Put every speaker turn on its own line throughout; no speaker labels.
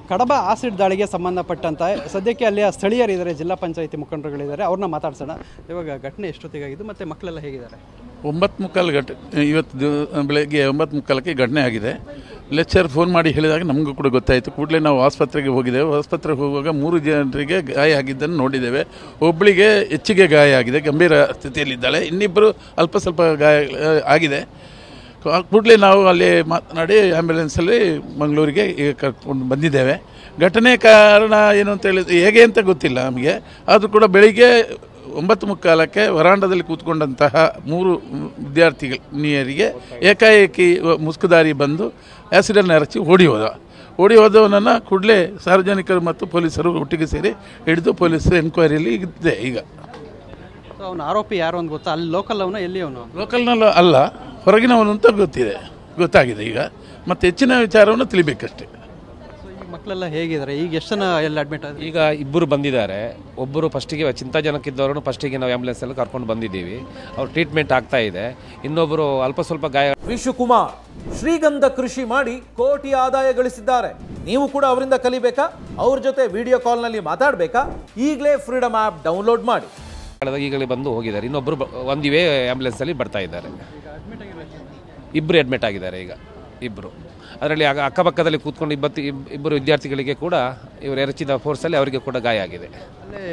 ಕಡಬ acid ದಾಳಿಗೆ ಸಂಬಂಧಪಟ್ಟಂತೆ ಸದ್ಯಕ್ಕೆ ಅಲ್ಲಿಯ ಸ್ಥಳೀಯರಿದ್ದಾರೆ, ಜಿಲ್ಲಾ ಪಂಚಾಯಿತಿ ಮುಖಂಡರುಗಳಿದ್ದಾರೆ, ಅವ್ರನ್ನ ಮಾತಾಡ್ಸೋಣ. ಇವಾಗ ಘಟನೆ ಎಷ್ಟೊತ್ತಿಗಾಗಿದ್ದು ಮತ್ತು ಮಕ್ಕಳೆಲ್ಲ ಹೇಗಿದ್ದಾರೆ?
9:45 ಇವತ್ತು ಬೆಳಗ್ಗೆ 9:45ಕ್ಕೆ ಘಟನೆ ಆಗಿದೆ. ಲೆಕ್ಚರ್ ಫೋನ್ ಮಾಡಿ ಹೇಳಿದಾಗ ನಮಗೂ ಕೂಡ ಗೊತ್ತಾಯಿತು. ಕೂಡಲೇ ನಾವು ಆಸ್ಪತ್ರೆಗೆ ಹೋಗಿದ್ದೇವೆ. ಆಸ್ಪತ್ರೆಗೆ ಹೋಗುವಾಗ 3 ಜನರಿಗೆ ಗಾಯ ಆಗಿದ್ದನ್ನು ನೋಡಿದ್ದೇವೆ. ಒಬ್ಬಳಿಗೆ ಹೆಚ್ಚಿಗೆ ಗಾಯ ಆಗಿದೆ, ಗಂಭೀರ ಸ್ಥಿತಿಯಲ್ಲಿದ್ದಾಳೆ. ಇನ್ನಿಬ್ಬರು ಅಲ್ಪ ಸ್ವಲ್ಪ ಗಾಯ ಆಗಿದೆ. ಕೂಡಲೇ ನಾವು ಅಲ್ಲಿ ಮಾತನಾಡಿ ಆ್ಯಂಬುಲೆನ್ಸಲ್ಲಿ ಮಂಗಳೂರಿಗೆ ಕರ್ಕೊಂಡು ಬಂದಿದ್ದೇವೆ. ಘಟನೆ ಕಾರಣ ಏನು ಅಂತ ಹೇಳಿದ್ರೆ ಹೇಗೆ ಅಂತ ಗೊತ್ತಿಲ್ಲ ನಮಗೆ. ಆದರೂ ಕೂಡ ಬೆಳಿಗ್ಗೆ 9:45ಕ್ಕೆ ವರಾಂಡದಲ್ಲಿ ಕೂತ್ಕೊಂಡಂತಹ 3 ವಿದ್ಯಾರ್ಥಿನಿಯರಿಗೆ ಏಕಾಏಕಿ ಮುಸ್ಕುದಾರಿ ಬಂದು ಆ್ಯಸಿಡನ್ನು ಎರಚಿ ಓಡಿ ಹೋದವನನ್ನು ಕೂಡಲೇ ಸಾರ್ವಜನಿಕರು ಮತ್ತು ಪೊಲೀಸರು ಒಟ್ಟಿಗೆ ಸೇರಿ ಹಿಡಿದು ಪೊಲೀಸ್ ಎನ್ಕ್ವೈರಿಯಲ್ಲಿ ಇದೆ. ಈಗ
ಅವನ ಆರೋಪಿ ಯಾರು ಅಂತ ಗೊತ್ತಾ? ಅಲ್ಲಿ ಲೋಕಲ್ ಅವನ, ಎಲ್ಲಿ ಅವನು?
ಲೋಕಲ್ನಲ್ಲ, ಅಲ್ಲ, ಹೊರಗಿನವನು ಅಂತ ಗೊತ್ತಾಗಿದೆ. ಈಗ ಮತ್ತೆ ಹೆಚ್ಚಿನ ವಿಚಾರವನ್ನು ತಿಳಿಬೇಕಷ್ಟೇ.
ಮಕ್ಕಳೆಲ್ಲ ಹೇಗಿದ್ದಾರೆ? ಈಗ ಎಷ್ಟು ಜನ ಎಲ್ಲ ಅಡ್ಮಿಟ್ ಆಗಿದೆ?
ಈಗ ಇಬ್ಬರು ಬಂದಿದ್ದಾರೆ. ಒಬ್ಬರು ಫಸ್ಟಿಗೆ ಚಿಂತಾಜನಕ್ಕಿದ್ದವರು ಫಸ್ಟಿಗೆ ನಾವು ಆ್ಯಂಬುಲೆನ್ಸಲ್ಲಿ ಕರ್ಕೊಂಡು ಬಂದಿದ್ದೀವಿ. ಅವ್ರು ಟ್ರೀಟ್ಮೆಂಟ್ ಆಗ್ತಾ ಇದೆ. ಇನ್ನೊಬ್ಬರು ಅಲ್ಪ ಸ್ವಲ್ಪ ಗಾಯ.
ವಿಶ್ವಕುಮಾರ್ ಶ್ರೀಗಂಧ ಕೃಷಿ ಮಾಡಿ ಕೋಟಿ ಆದಾಯ ಗಳಿಸಿದ್ದಾರೆ. ನೀವು ಕೂಡ ಅವರಿಂದ ಕಲಿಬೇಕಾ? ಅವ್ರ ಜೊತೆ ವಿಡಿಯೋ ಕಾಲ್ನಲ್ಲಿ ಮಾತಾಡಬೇಕಾ? ಈಗಲೇ ಫ್ರೀಡಮ್ ಆ್ಯಪ್ ಡೌನ್ಲೋಡ್ ಮಾಡಿ.
ಈಗಲೇ ಬಂದು ಹೋಗಿದ್ದಾರೆ. ಇನ್ನೊಬ್ಬರು ಒಂದಿವೇ ಆ್ಯಂಬುಲೆನ್ಸಲ್ಲಿ ಬರ್ತಾ ಇದ್ದಾರೆ. ಇಬ್ಬರು ಅಡ್ಮಿಟ್ ಆಗಿದ್ದಾರೆ. ಈಗ ಇಬ್ಬರು ಅದರಲ್ಲಿ ಅಕ್ಕಪಕ್ಕದಲ್ಲಿ ಕೂತ್ಕೊಂಡು ಇಬ್ಬರು ವಿದ್ಯಾರ್ಥಿಗಳಿಗೆ ಕೂಡ ಇವರು ಎರಚಿದ ಫೋರ್ಸಲ್ಲಿ ಅವರಿಗೆ ಕೂಡ ಗಾಯ ಆಗಿದೆ.
ಅಲ್ಲೇ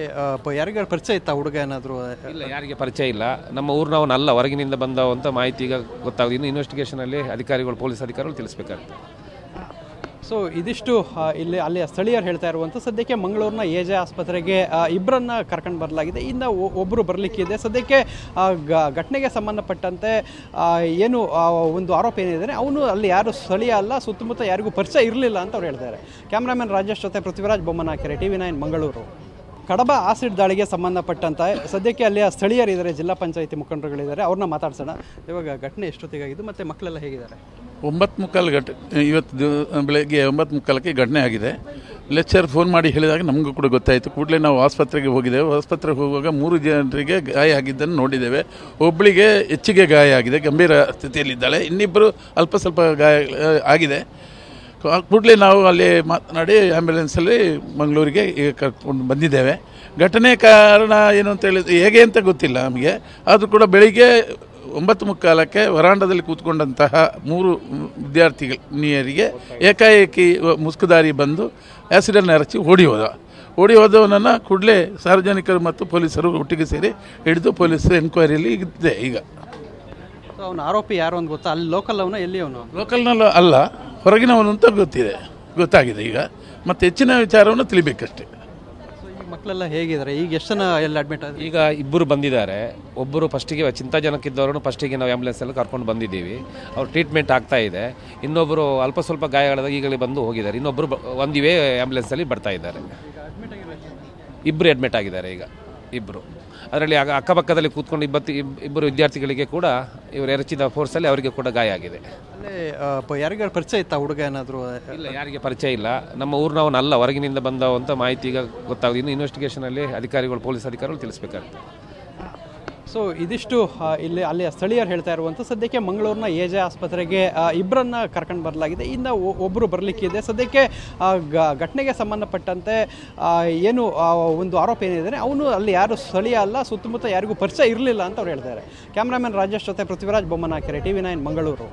ಯಾರಿಗಾರು ಪರಿಚಯ ಇತ್ತಾ ಹುಡುಗ ಏನಾದರೂ?
ಇಲ್ಲ, ಯಾರಿಗೆ ಪರಿಚಯ ಇಲ್ಲ. ನಮ್ಮ ಊರಿನವನಲ್ಲ, ಹೊರಗಿನಿಂದ ಬಂದವಂತ ಮಾಹಿತಿ ಈಗ ಗೊತ್ತಾಗುತ್ತೆ. ಇನ್ನು ಇನ್ವೆಸ್ಟಿಗೇಷನಲ್ಲಿ ಅಧಿಕಾರಿಗಳು, ಪೊಲೀಸ್ ಅಧಿಕಾರಿಗಳು ತಿಳಿಸ್ಬೇಕಾಗ್ತದೆ.
ಸೊ ಇದಿಷ್ಟು ಅಲ್ಲಿ ಸ್ಥಳೀಯರು ಹೇಳ್ತಾ ಇರುವಂಥ. ಸದ್ಯಕ್ಕೆ ಮಂಗಳೂರಿನ ಎಜೆ ಆಸ್ಪತ್ರೆಗೆ ಇಬ್ಬರನ್ನ ಕರ್ಕೊಂಡು ಬರಲಾಗಿದೆ. ಇನ್ನು ಒಬ್ಬರು ಬರಲಿಕ್ಕಿದೆ. ಸದ್ಯಕ್ಕೆ ಘಟನೆಗೆ ಸಂಬಂಧಪಟ್ಟಂತೆ ಏನು ಒಂದು ಆರೋಪ ಏನಿದೆ, ಅವನು ಅಲ್ಲಿ ಯಾರು ಸ್ಥಳೀಯ ಅಲ್ಲ, ಸುತ್ತಮುತ್ತ ಯಾರಿಗೂ ಪರಿಚಯ ಇರಲಿಲ್ಲ ಅಂತ ಅವ್ರು ಹೇಳ್ತಾರೆ. ಕ್ಯಾಮ್ರಾಮನ್ ರಾಜೇಶ್ ಜೊತೆ ಪೃಥ್ವಿರಾಜ್ ಬೊಮ್ಮನಕೆರೆ, TV9 ಮಂಗಳೂರು. ಕಡಬ ಆಸಿಡ್ ದಾಳಿಗೆ ಸಂಬಂಧಪಟ್ಟಂತೆ ಸದ್ಯಕ್ಕೆ ಅಲ್ಲಿಯ ಸ್ಥಳೀಯರಿದ್ದಾರೆ, ಜಿಲ್ಲಾ ಪಂಚಾಯಿತಿ ಮುಖಂಡರುಗಳಿದ್ದಾರೆ, ಅವ್ರನ್ನ ಮಾತಾಡ್ಸೋಣ. ಇವಾಗ ಘಟನೆ ಎಷ್ಟೊತ್ತಿಗಾಗಿದ್ದು ಮತ್ತು ಮಕ್ಕಳೆಲ್ಲ ಹೇಗಿದ್ದಾರೆ?
9:45 ಇವತ್ತು ಬೆಳಗ್ಗೆ 9:45ಕ್ಕೆ ಘಟನೆ ಆಗಿದೆ. ಲೆಕ್ಚರ್ ಫೋನ್ ಮಾಡಿ ಹೇಳಿದಾಗ ನಮಗೂ ಕೂಡ ಗೊತ್ತಾಯಿತು. ಕೂಡಲೇ ನಾವು ಆಸ್ಪತ್ರೆಗೆ ಹೋಗಿದ್ದೇವೆ. ಆಸ್ಪತ್ರೆಗೆ ಹೋಗುವಾಗ 3 ಜನರಿಗೆ ಗಾಯ ಆಗಿದ್ದನ್ನು ನೋಡಿದ್ದೇವೆ. ಒಬ್ಬಳಿಗೆ ಹೆಚ್ಚಿಗೆ ಗಾಯ ಆಗಿದೆ, ಗಂಭೀರ ಸ್ಥಿತಿಯಲ್ಲಿದ್ದಾಳೆ. ಇನ್ನಿಬ್ಬರು ಅಲ್ಪ ಸ್ವಲ್ಪ ಗಾಯ ಆಗಿದೆ. ಕೂಡಲೇ ನಾವು ಅಲ್ಲಿ ಮಾತನಾಡಿ ಆ್ಯಂಬುಲೆನ್ಸಲ್ಲಿ ಮಂಗಳೂರಿಗೆ ಕರ್ಕೊಂಡು ಬಂದಿದ್ದೇವೆ. ಘಟನೆ ಕಾರಣ ಏನು ಅಂತ ಹೇಳಿದ್ರೆ ಹೇಗೆ ಅಂತ ಗೊತ್ತಿಲ್ಲ ನಮಗೆ. ಆದರೂ ಕೂಡ ಬೆಳಿಗ್ಗೆ 9:45ಕ್ಕೆ ವರಾಂಡದಲ್ಲಿ ಕೂತ್ಕೊಂಡಂತಹ 3 ವಿದ್ಯಾರ್ಥಿನಿಯರಿಗೆ ಏಕಾಏಕಿ ಮುಸ್ಕುದಾರಿ ಬಂದು ಆ್ಯಸಿಡನ್ನು ಎರಚಿ ಓಡಿ ಹೋದವನನ್ನು ಕೂಡಲೇ ಸಾರ್ವಜನಿಕರು ಮತ್ತು ಪೊಲೀಸರು ಒಟ್ಟಿಗೆ ಸೇರಿ ಹಿಡಿದು ಪೊಲೀಸ್ ಎನ್ಕ್ವೈರಿಯಲ್ಲಿ ಇದೆ. ಈಗ
ಅವನ ಆರೋಪಿ ಯಾರು ಅಂತ ಗೊತ್ತಾ? ಅಲ್ಲಿ ಲೋಕಲ್ ಅವನ, ಎಲ್ಲಿ ಅವನು?
ಲೋಕಲ್ನಲ್ಲ, ಅಲ್ಲ, ಹೊರಗಿನವನು ಅಂತ ಗೊತ್ತಾಗಿದೆ. ಈಗ ಮತ್ತೆ ಹೆಚ್ಚಿನ ವಿಚಾರವನ್ನು ತಿಳಿಬೇಕಷ್ಟೇ.
ಮಕ್ಕಳೆಲ್ಲ ಹೇಗಿದ್ದಾರೆ? ಈಗ ಎಷ್ಟು ಜನ ಎಲ್ಲ ಅಡ್ಮಿಟ್ ಆಗಿದೆ?
ಈಗ ಇಬ್ಬರು ಬಂದಿದ್ದಾರೆ. ಒಬ್ಬರು ಫಸ್ಟಿಗೆ ಚಿಂತಾಜನಕ್ಕಿದ್ದವರು ಫಸ್ಟಿಗೆ ನಾವು ಆ್ಯಂಬುಲೆನ್ಸಲ್ಲಿ ಕರ್ಕೊಂಡು ಬಂದಿದ್ದೀವಿ. ಅವ್ರು ಟ್ರೀಟ್ಮೆಂಟ್ ಆಗ್ತಾ ಇದೆ. ಇನ್ನೊಬ್ಬರು ಅಲ್ಪ ಸ್ವಲ್ಪ ಗಾಯಗಳಾದಾಗ ಈಗಲೇ ಬಂದು ಹೋಗಿದ್ದಾರೆ. ಇನ್ನೊಬ್ಬರು ಒಂದಿವೇ ಆ್ಯಂಬುಲೆನ್ಸಲ್ಲಿ ಬರ್ತಾ ಇದ್ದಾರೆ. ಇಬ್ಬರು ಅಡ್ಮಿಟ್ ಆಗಿದ್ದಾರೆ. ಈಗ ಇಬ್ಬರು ಅದರಲ್ಲಿ ಅಕ್ಕಪಕ್ಕದಲ್ಲಿ ಕೂತ್ಕೊಂಡು ಇಬ್ಬರು ವಿದ್ಯಾರ್ಥಿಗಳಿಗೆ ಕೂಡ ಇವರು ಎರಚಿದ ಫೋರ್ಸಲ್ಲಿ ಅವರಿಗೆ ಕೂಡ ಗಾಯ ಆಗಿದೆ.
ಅಲ್ಲೇ ಯಾರಿಗಾರು ಪರಿಚಯ ಇತ್ತಾ ಹುಡುಗ ಏನಾದರೂ?
ಇಲ್ಲ, ಯಾರಿಗೆ ಪರಿಚಯ ಇಲ್ಲ. ನಮ್ಮ ಊರಿನವನಲ್ಲ, ಹೊರಗಿನಿಂದ ಬಂದವಂತ ಮಾಹಿತಿ ಈಗ ಗೊತ್ತಾಗುತ್ತೆ. ಇನ್ನು ಇನ್ವೆಸ್ಟಿಗೇಷನಲ್ಲಿ ಅಧಿಕಾರಿಗಳು, ಪೊಲೀಸ್ ಅಧಿಕಾರಿಗಳು ತಿಳಿಸ್ಬೇಕಾಗ್ತದೆ.
ಸೊ ಇದಿಷ್ಟು ಅಲ್ಲಿಯ ಸ್ಥಳೀಯರು ಹೇಳ್ತಾ ಇರುವಂಥ. ಸದ್ಯಕ್ಕೆ ಮಂಗಳೂರಿನ ಎಜೆ ಆಸ್ಪತ್ರೆಗೆ ಇಬ್ಬರನ್ನ ಕರ್ಕೊಂಡು ಬರಲಾಗಿದೆ. ಇನ್ನು ಒಬ್ಬರು ಬರಲಿಕ್ಕಿದೆ. ಸದ್ಯಕ್ಕೆ ಘಟನೆಗೆ ಸಂಬಂಧಪಟ್ಟಂತೆ ಏನು ಒಂದು ಆರೋಪ ಏನಿದೆ, ಅವನು ಅಲ್ಲಿ ಯಾರು ಸ್ಥಳೀಯ ಅಲ್ಲ, ಸುತ್ತಮುತ್ತ ಯಾರಿಗೂ ಪರಿಚಯ ಇರಲಿಲ್ಲ ಅಂತ ಅವ್ರು ಹೇಳ್ತಾರೆ. ಕ್ಯಾಮ್ರಾಮನ್ ರಾಜೇಶ್ ಜೊತೆ ಪೃಥ್ವಿರಾಜ್ ಬೊಮ್ಮನಕೆರೆ, TV9 ಮಂಗಳೂರು.